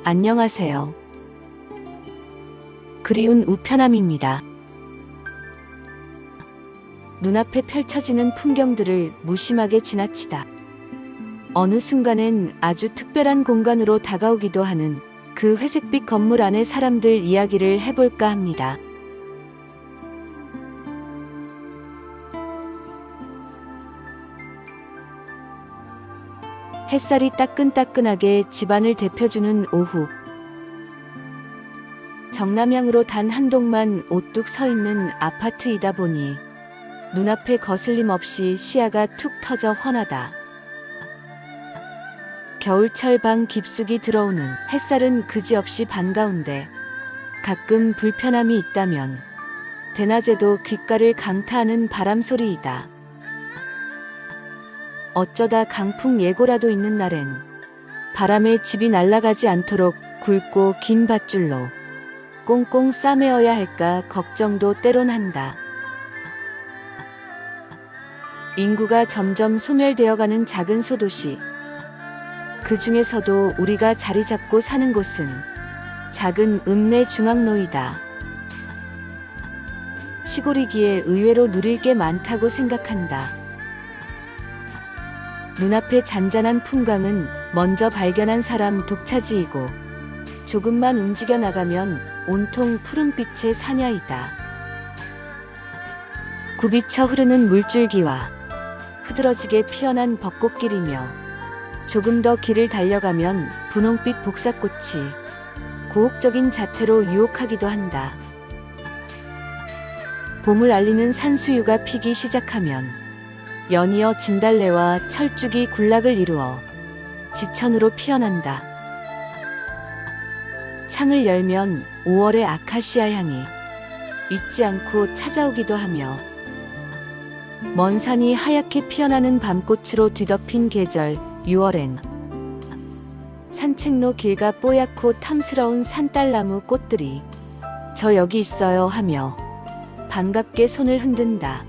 안녕하세요. 그리운 우편함입니다. 눈앞에 펼쳐지는 풍경들을 무심하게 지나치다. 어느 순간엔 아주 특별한 공간으로 다가오기도 하는 그 회색빛 건물 안의 사람들 이야기를 해볼까 합니다. 햇살이 따끈따끈하게 집안을 데펴주는 오후. 정남향으로 단 한 동만 오뚝 서 있는 아파트이다 보니 눈앞에 거슬림 없이 시야가 툭 터져 훤하다. 겨울철 방 깊숙이 들어오는 햇살은 그지없이 반가운데 가끔 불편함이 있다면 대낮에도 귓가를 강타하는 바람 소리이다. 어쩌다 강풍 예고라도 있는 날엔 바람에 집이 날아가지 않도록 굵고 긴 밧줄로 꽁꽁 싸매어야 할까 걱정도 때론 한다. 인구가 점점 소멸되어가는 작은 소도시. 그 중에서도 우리가 자리 잡고 사는 곳은 작은 읍내 중앙로이다. 시골이기에 의외로 누릴 게 많다고 생각한다. 눈앞에 잔잔한 풍광은 먼저 발견한 사람 독차지이고 조금만 움직여 나가면 온통 푸른빛의 사냐이다. 굽이쳐 흐르는 물줄기와 흐드러지게 피어난 벚꽃길이며 조금 더 길을 달려가면 분홍빛 복사꽃이 고혹적인 자태로 유혹하기도 한다. 봄을 알리는 산수유가 피기 시작하면 연이어 진달래와 철쭉이 군락을 이루어 지천으로 피어난다. 창을 열면 5월의 아카시아 향이 잊지 않고 찾아오기도 하며 먼 산이 하얗게 피어나는 밤꽃으로 뒤덮인 계절 6월엔 산책로 길가 뽀얗고 탐스러운 산딸나무 꽃들이 저 여기 있어요 하며 반갑게 손을 흔든다.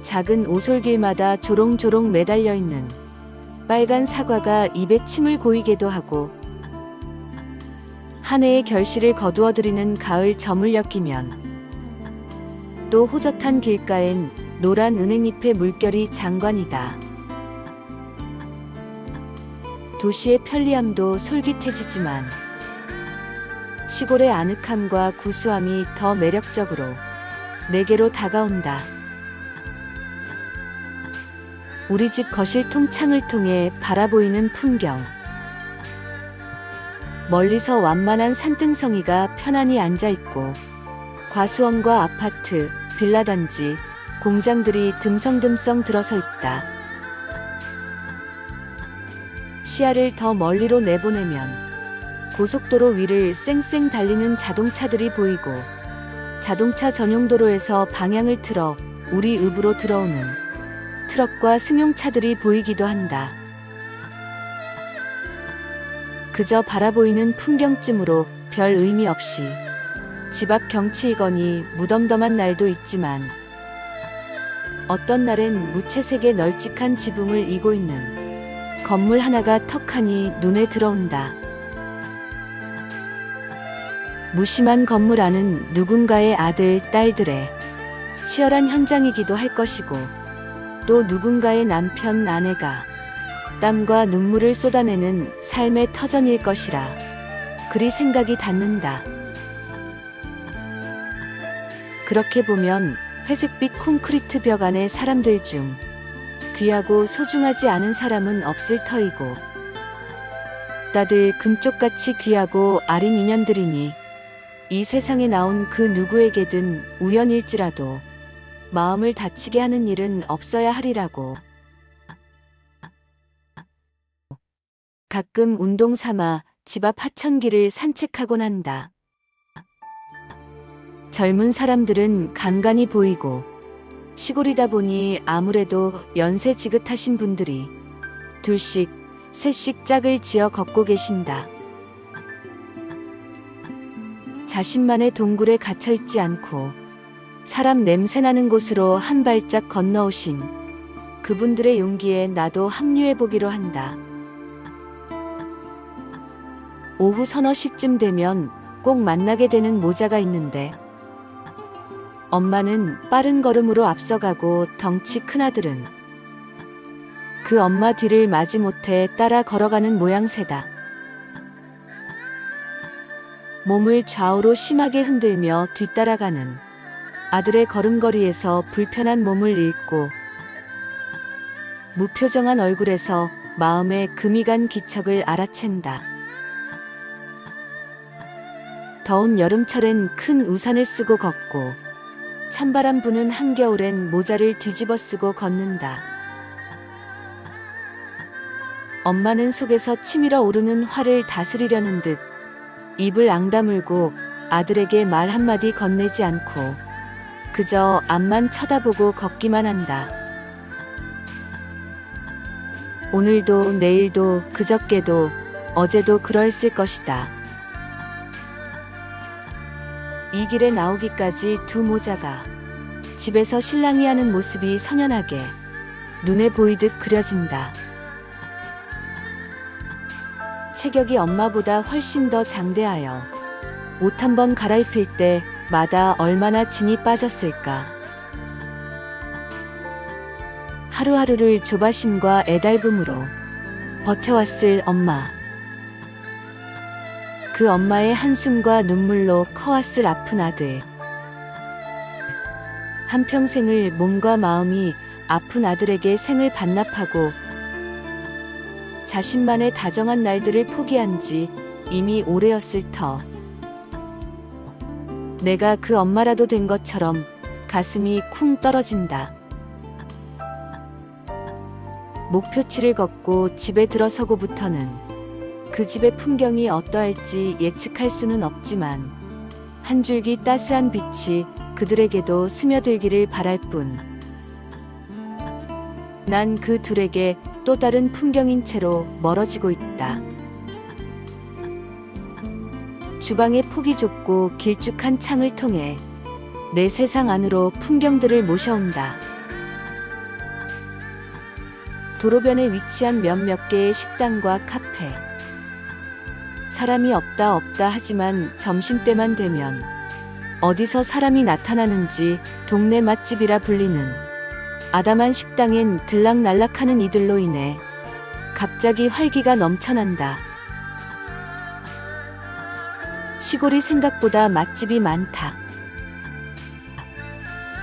작은 오솔길마다 조롱조롱 매달려 있는 빨간 사과가 입에 침을 고이게도 하고 한 해의 결실을 거두어들이는 가을 저물녘 끼면 또 호젓한 길가엔 노란 은행잎의 물결이 장관이다. 도시의 편리함도 솔깃해지지만 시골의 아늑함과 구수함이 더 매력적으로 내게로 다가온다. 우리 집 거실 통창을 통해 바라보이는 풍경. 멀리서 완만한 산등성이가 편안히 앉아있고 과수원과 아파트, 빌라단지, 공장들이 듬성듬성 들어서 있다. 시야를 더 멀리로 내보내면 고속도로 위를 쌩쌩 달리는 자동차들이 보이고 자동차 전용 도로에서 방향을 틀어 우리 읍으로 들어오는 트럭과 승용차들이 보이기도 한다. 그저 바라보이는 풍경쯤으로 별 의미 없이 집 앞 경치이거니 무덤덤한 날도 있지만 어떤 날엔 무채색의 널찍한 지붕을 이고 있는 건물 하나가 턱하니 눈에 들어온다. 무심한 건물 안은 누군가의 아들, 딸들의 치열한 현장이기도 할 것이고 또 누군가의 남편, 아내가 땀과 눈물을 쏟아내는 삶의 터전일 것이라 그리 생각이 닿는다. 그렇게 보면 회색빛 콘크리트 벽 안의 사람들 중 귀하고 소중하지 않은 사람은 없을 터이고 다들 금쪽같이 귀하고 아린 인연들이니 이 세상에 나온 그 누구에게든 우연일지라도 마음을 다치게 하는 일은 없어야 하리라고. 가끔 운동 삼아 집 앞 하천길을 산책하곤 한다. 젊은 사람들은 간간히 보이고 시골이다 보니 아무래도 연세 지긋하신 분들이 둘씩, 셋씩 짝을 지어 걷고 계신다. 자신만의 동굴에 갇혀있지 않고 사람 냄새나는 곳으로 한 발짝 건너오신 그분들의 용기에 나도 합류해보기로 한다. 오후 서너 시쯤 되면 꼭 만나게 되는 모자가 있는데 엄마는 빠른 걸음으로 앞서가고 덩치 큰아들은 그 엄마 뒤를 마지못해 따라 걸어가는 모양새다. 몸을 좌우로 심하게 흔들며 뒤따라가는 아들의 걸음걸이에서 불편한 몸을 읽고 무표정한 얼굴에서 마음의 금이 간 기척을 알아챈다. 더운 여름철엔 큰 우산을 쓰고 걷고 찬바람 부는 한겨울엔 모자를 뒤집어 쓰고 걷는다. 엄마는 속에서 치밀어 오르는 화를 다스리려는 듯 입을 앙다물고 아들에게 말 한마디 건네지 않고 그저 앞만 쳐다보고 걷기만 한다. 오늘도 내일도 그저께도 어제도 그러했을 것이다. 이 길에 나오기까지 두 모자가 집에서 실랑이 하는 모습이 선연하게 눈에 보이듯 그려진다. 체격이 엄마보다 훨씬 더 장대하여 옷 한 번 갈아입힐 때마다 얼마나 진이 빠졌을까. 하루하루를 조바심과 애달픔으로 버텨왔을 엄마. 그 엄마의 한숨과 눈물로 커왔을 아픈 아들. 한평생을 몸과 마음이 아픈 아들에게 생을 반납하고 자신만의 다정한 날들을 포기한 지 이미 오래였을 터. 내가 그 엄마라도 된 것처럼 가슴이 쿵 떨어진다. 목표치를 걷고 집에 들어서고부터는 그 집의 풍경이 어떠할지 예측할 수는 없지만 한 줄기 따스한 빛이 그들에게도 스며들기를 바랄 뿐. 난 그 둘에게 또 다른 풍경인 채로 멀어지고 있다. 주방의 폭이 좁고 길쭉한 창을 통해 내 세상 안으로 풍경들을 모셔온다. 도로변에 위치한 몇몇 개의 식당과 카페. 사람이 없다 하지만 점심때만 되면 어디서 사람이 나타나는지 동네 맛집이라 불리는 아담한 식당엔 들락날락하는 이들로 인해 갑자기 활기가 넘쳐난다. 시골이 생각보다 맛집이 많다.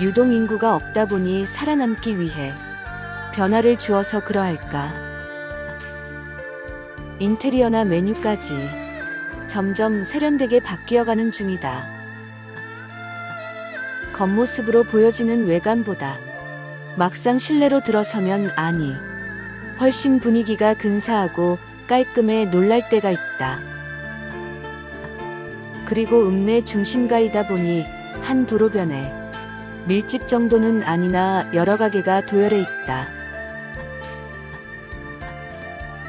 유동 인구가 없다 보니 살아남기 위해 변화를 주어서 그러할까. 인테리어나 메뉴까지 점점 세련되게 바뀌어가는 중이다. 겉모습으로 보여지는 외관보다 막상 실내로 들어서면 아니, 훨씬 분위기가 근사하고 깔끔해 놀랄 때가 있다. 그리고 읍내 중심가이다 보니 한 도로변에 밀집 정도는 아니나 여러 가게가 도열해 있다.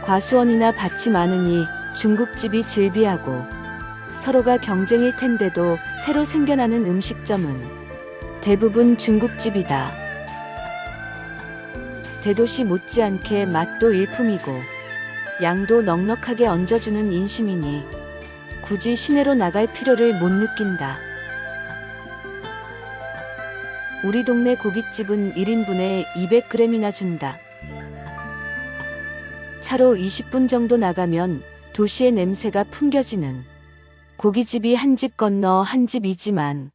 과수원이나 밭이 많으니 중국집이 즐비하고 서로가 경쟁일 텐데도 새로 생겨나는 음식점은 대부분 중국집이다. 대도시 못지않게 맛도 일품이고 양도 넉넉하게 얹어주는 인심이니 굳이 시내로 나갈 필요를 못 느낀다. 우리 동네 고깃집은 1인분에 200g이나 준다. 차로 20분 정도 나가면 도시의 냄새가 풍겨지는 고깃집이 한 집 건너 한 집이지만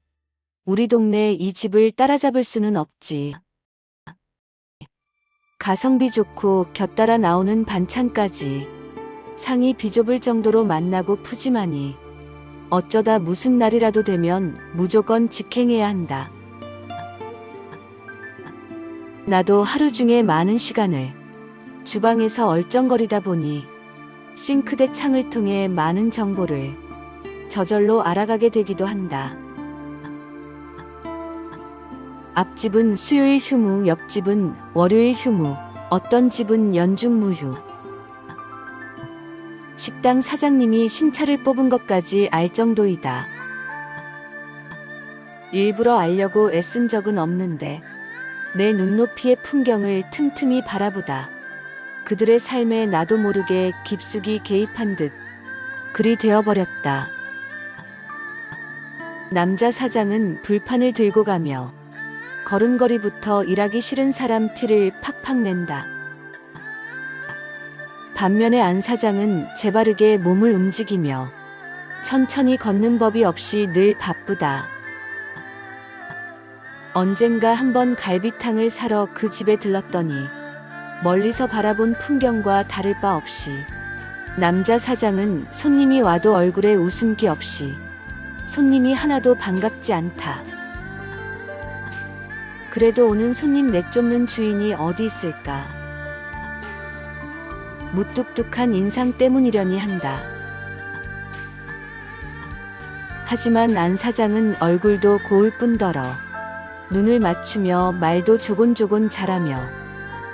우리 동네 이 집을 따라잡을 수는 없지. 가성비 좋고 곁따라 나오는 반찬까지 상이 비좁을 정도로 만나고 푸짐하니 어쩌다 무슨 날이라도 되면 무조건 직행해야 한다. 나도 하루 중에 많은 시간을 주방에서 얼쩡거리다 보니 싱크대 창을 통해 많은 정보를 저절로 알아가게 되기도 한다. 앞집은 수요일 휴무, 옆집은 월요일 휴무, 어떤 집은 연중 무휴. 식당 사장님이 신차를 뽑은 것까지 알 정도이다. 일부러 알려고 애쓴 적은 없는데 내 눈높이의 풍경을 틈틈이 바라보다 그들의 삶에 나도 모르게 깊숙이 개입한 듯 그리 되어버렸다. 남자 사장은 불판을 들고 가며 걸음걸이부터 일하기 싫은 사람 티를 팍팍 낸다. 반면에 안 사장은 재바르게 몸을 움직이며 천천히 걷는 법이 없이 늘 바쁘다. 언젠가 한번 갈비탕을 사러 그 집에 들렀더니 멀리서 바라본 풍경과 다를 바 없이 남자 사장은 손님이 와도 얼굴에 웃음기 없이 손님이 하나도 반갑지 않다. 그래도 오는 손님 내쫓는 주인이 어디 있을까? 무뚝뚝한 인상 때문이려니 한다. 하지만 안 사장은 얼굴도 고울 뿐더러 눈을 맞추며 말도 조곤조곤 잘하며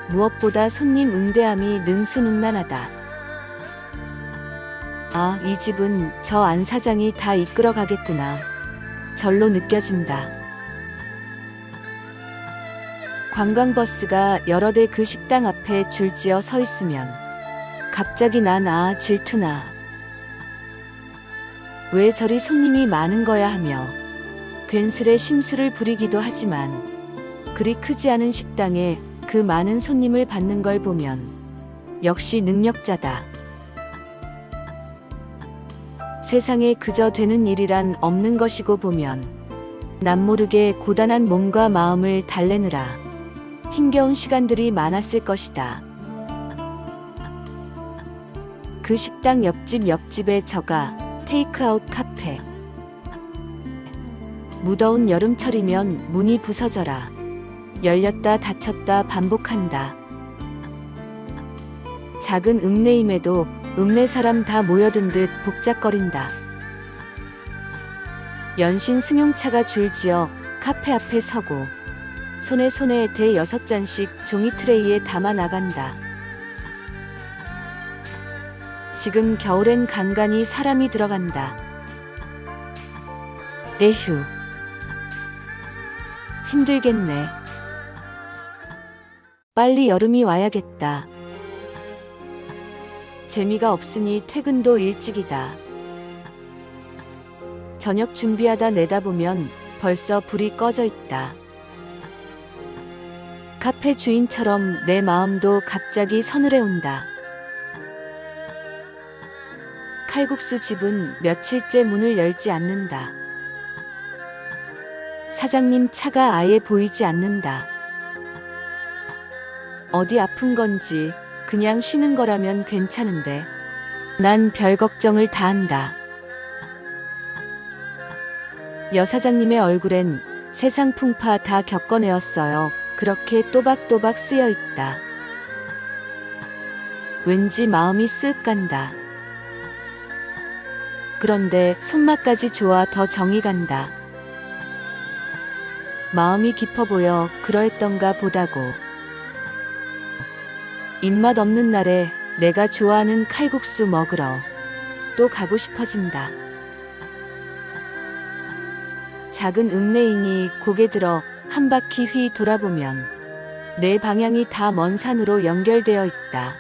무엇보다 손님 응대함이 능수능란하다. 아, 이 집은 저 안 사장이 다 이끌어 가겠구나. 절로 느껴진다. 관광버스가 여러 대 그 식당 앞에 줄지어 서 있으면 갑자기 난 질투나. 왜 저리 손님이 많은 거야 하며 괜스레 심술을 부리기도 하지만 그리 크지 않은 식당에 그 많은 손님을 받는 걸 보면 역시 능력자다. 세상에 그저 되는 일이란 없는 것이고 보면 남모르게 고단한 몸과 마음을 달래느라 힘겨운 시간들이 많았을 것이다. 그 식당 옆집에 저가 테이크아웃 카페. 무더운 여름철이면 문이 부서져라. 열렸다 닫혔다 반복한다. 작은 읍내임에도 읍내 사람 다 모여든 듯 복작거린다. 연신 승용차가 줄지어 카페 앞에 서고 손에 대 6잔씩 종이 트레이에 담아 나간다. 지금 겨울엔 간간히 사람이 들어간다. 에휴, 힘들겠네. 빨리 여름이 와야겠다. 재미가 없으니 퇴근도 일찍이다. 저녁 준비하다 내다보면 벌써 불이 꺼져 있다. 카페 주인처럼 내 마음도 갑자기 서늘해 온다. 칼국수 집은 며칠째 문을 열지 않는다. 사장님 차가 아예 보이지 않는다. 어디 아픈 건지 그냥 쉬는 거라면 괜찮은데 난 별 걱정을 다 한다. 여 사장님의 얼굴엔 세상 풍파 다 겪어내었어요. 그렇게 또박또박 쓰여 있다. 왠지 마음이 쓱 간다. 그런데 손맛까지 좋아 더 정이 간다. 마음이 깊어 보여 그러했던가 보다고. 입맛 없는 날에 내가 좋아하는 칼국수 먹으러 또 가고 싶어진다. 작은 읍내이니 고개 들어 한 바퀴 휘 돌아보면 내 방향이 다 먼 산으로 연결되어 있다.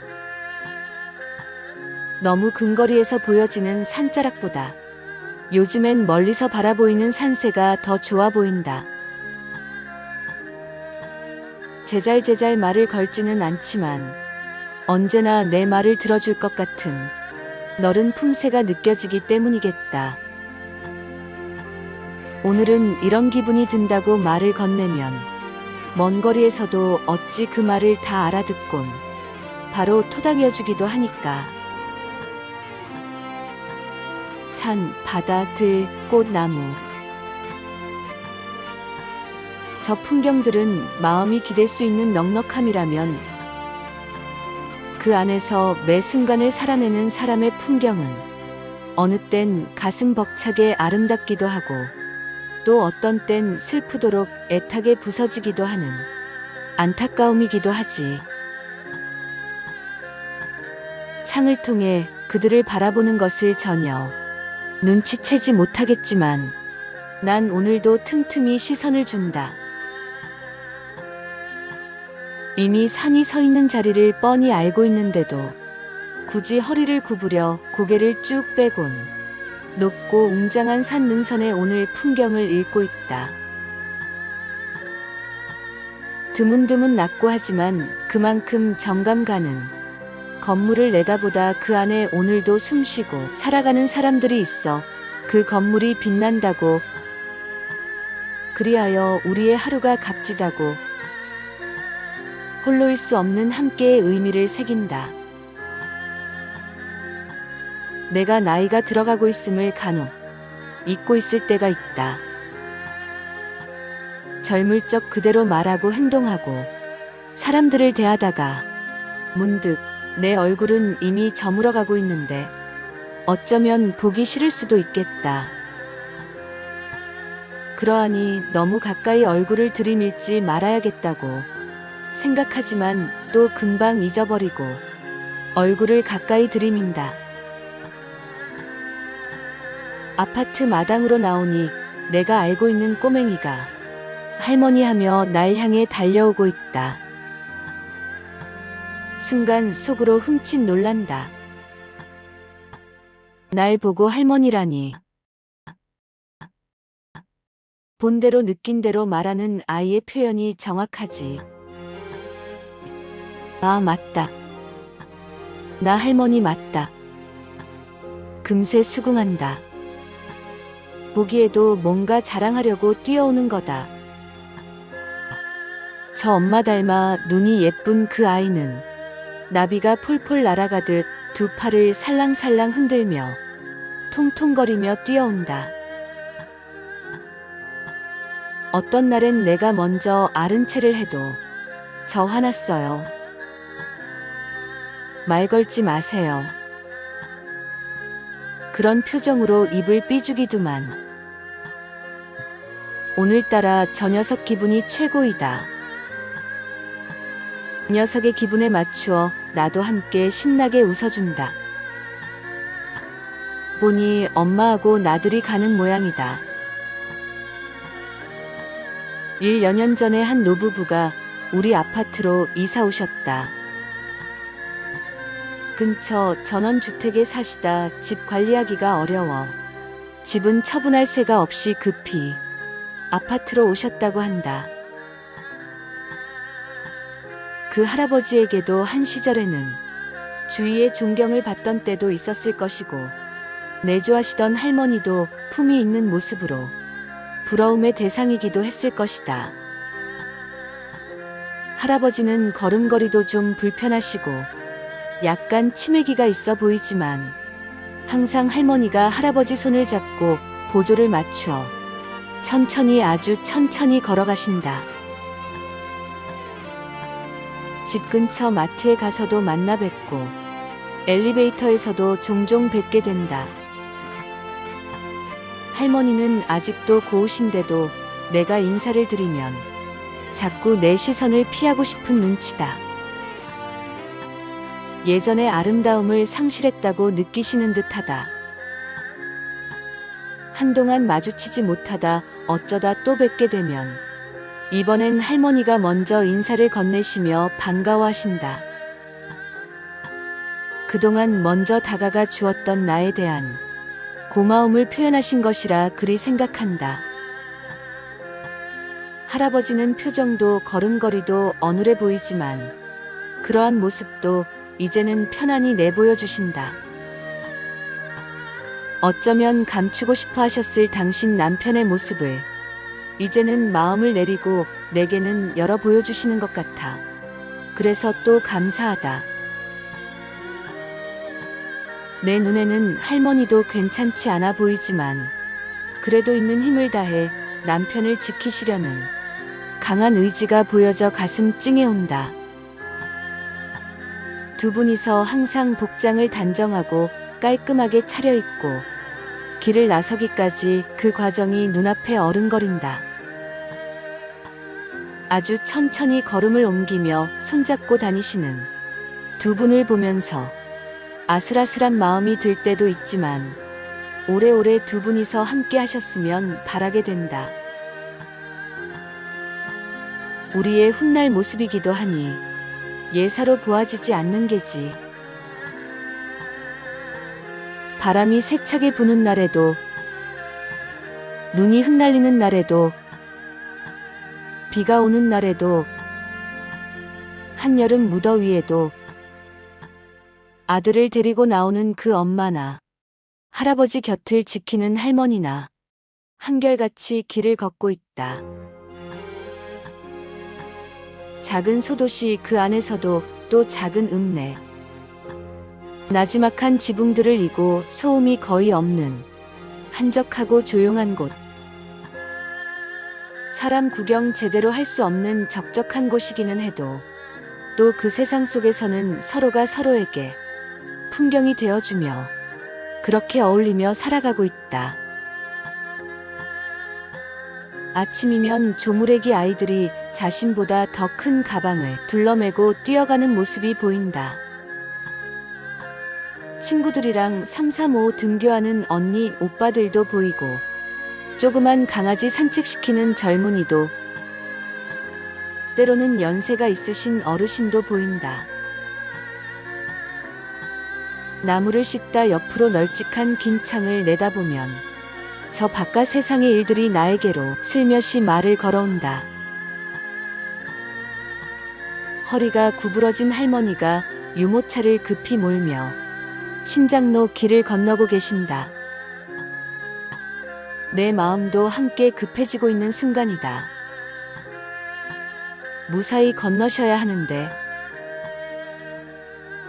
너무 근거리에서 보여지는 산자락보다 요즘엔 멀리서 바라보이는 산세가 더 좋아 보인다. 제잘제잘 말을 걸지는 않지만 언제나 내 말을 들어줄 것 같은 너른 품새가 느껴지기 때문이겠다. 오늘은 이런 기분이 든다고 말을 건네면 먼 거리에서도 어찌 그 말을 다 알아듣곤 바로 토닥여주기도 하니까. 산, 바다, 들, 꽃, 나무. 저 풍경들은 마음이 기댈 수 있는 넉넉함이라면 그 안에서 매 순간을 살아내는 사람의 풍경은 어느 땐 가슴 벅차게 아름답기도 하고 또 어떤 땐 슬프도록 애타게 부서지기도 하는 안타까움이기도 하지. 창을 통해 그들을 바라보는 것을 전혀 눈치채지 못하겠지만 난 오늘도 틈틈이 시선을 준다. 이미 산이 서 있는 자리를 뻔히 알고 있는데도 굳이 허리를 구부려 고개를 쭉 빼곤 높고 웅장한 산 능선의 오늘 풍경을 읽고 있다. 드문드문 낮고 하지만 그만큼 정감 가는 건물을 내다보다 그 안에 오늘도 숨쉬고 살아가는 사람들이 있어 그 건물이 빛난다고, 그리하여 우리의 하루가 값지다고, 홀로일 수 없는 함께의 의미를 새긴다. 내가 나이가 들어가고 있음을 간혹 잊고 있을 때가 있다. 젊을 적 그대로 말하고 행동하고 사람들을 대하다가 문득 내 얼굴은 이미 저물어가고 있는데 어쩌면 보기 싫을 수도 있겠다. 그러하니 너무 가까이 얼굴을 들이밀지 말아야겠다고 생각하지만 또 금방 잊어버리고 얼굴을 가까이 들이민다. 아파트 마당으로 나오니 내가 알고 있는 꼬맹이가 할머니 하며 날 향해 달려오고 있다. 순간 속으로 흠칫 놀란다. 날 보고 할머니라니. 본대로 느낀 대로 말하는 아이의 표현이 정확하지. 아, 맞다. 나 할머니 맞다. 금세 수긍한다. 보기에도 뭔가 자랑하려고 뛰어오는 거다. 저 엄마 닮아 눈이 예쁜 그 아이는 나비가 폴폴 날아가듯 두 팔을 살랑살랑 흔들며 통통거리며 뛰어온다. 어떤 날엔 내가 먼저 아른 체를 해도 저 화났어요. 말 걸지 마세요. 그런 표정으로 입을 삐죽이더만. 오늘따라 저 녀석 기분이 최고이다. 녀석의 기분에 맞추어 나도 함께 신나게 웃어준다. 보니 엄마하고 나들이 가는 모양이다. 1여 년 전에 한 노부부가 우리 아파트로 이사 오셨다. 근처 전원주택에 사시다 집 관리하기가 어려워 집은 처분할 새가 없이 급히 아파트로 오셨다고 한다. 그 할아버지에게도 한 시절에는 주위의 존경을 받던 때도 있었을 것이고 내조하시던 할머니도 품이 있는 모습으로 부러움의 대상이기도 했을 것이다. 할아버지는 걸음걸이도 좀 불편하시고 약간 치매기가 있어 보이지만 항상 할머니가 할아버지 손을 잡고 보조를 맞추어 천천히, 아주 천천히 걸어가신다. 집 근처 마트에 가서도 만나 뵙고 엘리베이터에서도 종종 뵙게 된다. 할머니는 아직도 고우신데도 내가 인사를 드리면 자꾸 내 시선을 피하고 싶은 눈치다. 예전의 아름다움을 상실했다고 느끼시는 듯하다. 한동안 마주치지 못하다 어쩌다 또 뵙게 되면 이번엔 할머니가 먼저 인사를 건네시며 반가워하신다. 그동안 먼저 다가가 주었던 나에 대한 고마움을 표현하신 것이라 그리 생각한다. 할아버지는 표정도 걸음걸이도 어눌해 보이지만 그러한 모습도 이제는 편안히 내보여 주신다. 어쩌면 감추고 싶어 하셨을 당신 남편의 모습을 이제는 마음을 내리고 내게는 열어 보여주시는 것 같아. 그래서 또 감사하다. 내 눈에는 할머니도 괜찮지 않아 보이지만 그래도 있는 힘을 다해 남편을 지키시려는 강한 의지가 보여져 가슴 찡해온다. 두 분이서 항상 복장을 단정하고 깔끔하게 차려입고 길을 나서기까지 그 과정이 눈앞에 어른거린다. 아주 천천히 걸음을 옮기며 손잡고 다니시는 두 분을 보면서 아슬아슬한 마음이 들 때도 있지만 오래오래 두 분이서 함께 하셨으면 바라게 된다. 우리의 훗날 모습이기도 하니 예사로 보아지지 않는 게지. 바람이 세차게 부는 날에도, 눈이 흩날리는 날에도, 비가 오는 날에도, 한여름 무더위에도 아들을 데리고 나오는 그 엄마나 할아버지 곁을 지키는 할머니나 한결같이 길을 걷고 있다. 작은 소도시 그 안에서도 또 작은 읍내. 나지막한 지붕들을 이고 소음이 거의 없는 한적하고 조용한 곳. 사람 구경 제대로 할 수 없는 적적한 곳이기는 해도 또 그 세상 속에서는 서로가 서로에게 풍경이 되어주며 그렇게 어울리며 살아가고 있다. 아침이면 조무래기 아이들이 자신보다 더 큰 가방을 둘러매고 뛰어가는 모습이 보인다. 친구들이랑 335 등교하는 언니, 오빠들도 보이고 조그만 강아지 산책시키는 젊은이도, 때로는 연세가 있으신 어르신도 보인다. 나무를 씻다 옆으로 널찍한 긴 창을 내다보면 저 바깥 세상의 일들이 나에게로 슬며시 말을 걸어온다. 허리가 구부러진 할머니가 유모차를 급히 몰며 신장로 길을 건너고 계신다. 내 마음도 함께 급해지고 있는 순간이다. 무사히 건너셔야 하는데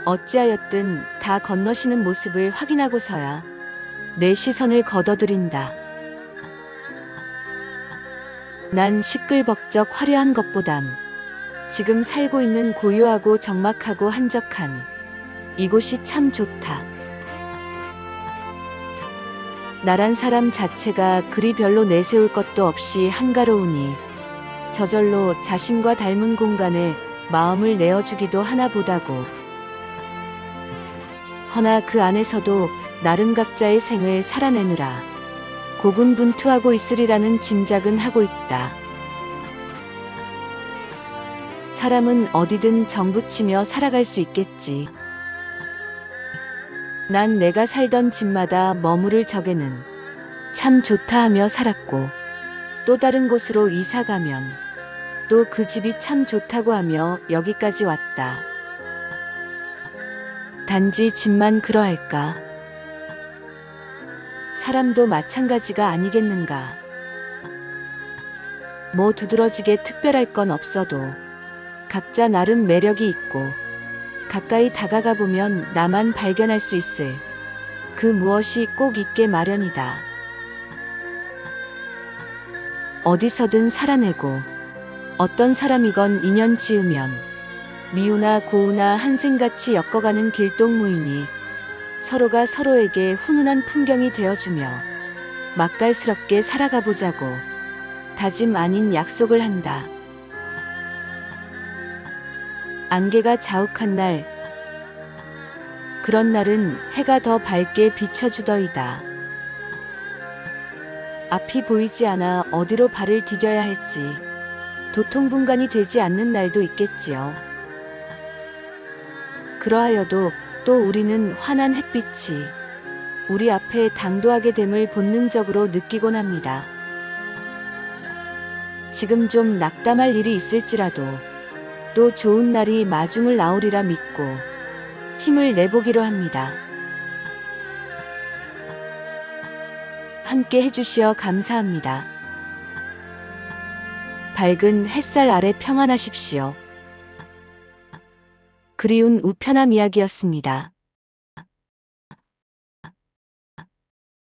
어찌하였든 다 건너시는 모습을 확인하고서야 내 시선을 걷어들인다. 난 시끌벅적 화려한 것보담 지금 살고 있는 고요하고 적막하고 한적한 이곳이 참 좋다. 나란 사람 자체가 그리 별로 내세울 것도 없이 한가로우니 저절로 자신과 닮은 공간에 마음을 내어주기도 하나 보다고. 허나 그 안에서도 나름 각자의 생을 살아내느라 고군분투하고 있으리라는 짐작은 하고 있다. 사람은 어디든 정붙이며 살아갈 수 있겠지. 난 내가 살던 집마다 머무를 적에는 참 좋다 하며 살았고, 또 다른 곳으로 이사 가면 또 그 집이 참 좋다고 하며 여기까지 왔다. 단지 집만 그러할까? 사람도 마찬가지가 아니겠는가? 뭐 두드러지게 특별할 건 없어도 각자 나름 매력이 있고 가까이 다가가 보면 나만 발견할 수 있을 그 무엇이 꼭 있게 마련이다. 어디서든 살아내고 어떤 사람이건 인연 지으면 미우나 고우나 한생같이 엮어가는 길동무이니 서로가 서로에게 훈훈한 풍경이 되어주며 맛깔스럽게 살아가 보자고 다짐 아닌 약속을 한다. 안개가 자욱한 날, 그런 날은 해가 더 밝게 비춰주더이다. 앞이 보이지 않아 어디로 발을 디뎌야 할지 도통분간이 되지 않는 날도 있겠지요. 그러하여도 또 우리는 환한 햇빛이 우리 앞에 당도하게 됨을 본능적으로 느끼곤 합니다. 지금 좀 낙담할 일이 있을지라도 또 좋은 날이 마중을 나오리라 믿고 힘을 내보기로 합니다. 함께 해주시어 감사합니다. 밝은 햇살 아래 평안하십시오. 그리운 우편함 이야기였습니다.